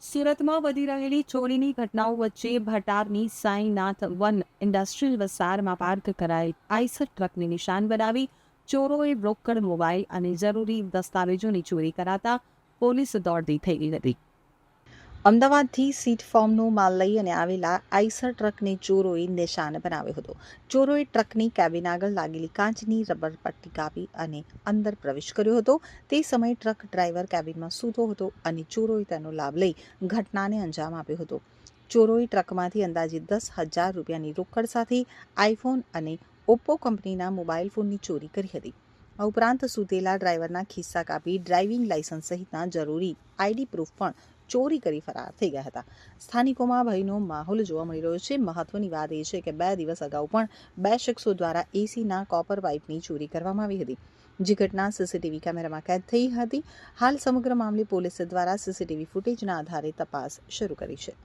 સુરતમાં વધી રહેલી ચોરીની ઘટનાઓ વચ્ચે ભટારની સાંઈનાથ વન ઇન્ડસ્ટ્રીયલ વિસ્તારમાં પાર્ક કરાયેલ આઈસર ટ્રકને નિશાન બનાવી ચોરોએ રોકડ મોબાઈલ અને જરૂરી દસ્તાવેજોની ચોરી કરાતા પોલીસ દોડતી થઈ ગઈ હતી. અમદાવાદથી સીટ ફોર્મનો માલ લઈ અને આવેલા આઈસર ટ્રકને ચોરોએ નિશાન બનાવ્યો હતો. ચોરોએ ટ્રકની કેબિન આગળ લાગેલી કાચની રબર પટ્ટી કાપી અને અંદર પ્રવેશ કર્યો હતો. તે સમયે ટ્રક ડ્રાઈવર કેબિનમાં સૂતો હતો અને ચોરોએ તેનો લાભ લઈ ઘટનાને અંજામ આપ્યો હતો. ચોરોએ ટ્રકમાંથી અંદાજે 10,000 રૂપિયાની રોકડ સાથે આઈફોન અને ઓપ્પો કંપનીના મોબાઈલ ફોનની ચોરી કરી હતી. આ ઉપરાંત સૂતેલા ડ્રાઈવરના ખિસ્સા કાપી ડ્રાઇવિંગ લાયસન્સ સહિતના જરૂરી આઈડી પ્રૂફ પણ ચોરી કરી ફરાર થઈ ગયા હતા. સ્થાનિકોમાં ભયનો માહોલ જોવા મળી રહ્યો છે. મહત્વની વાત એ છે કે 2 દિવસ અગાઉ પણ 2 શખ્સો દ્વારા એસીના કોપર પાઇપની ચોરી કરવામાં આવી હતી, જે ઘટના સીસીટીવી કેમેરામાં કેદ થઈ હતી. હાલ સમગ્ર મામલે પોલીસ દ્વારા સીસીટીવી ફૂટેજના આધારે તપાસ શરૂ કરી છે.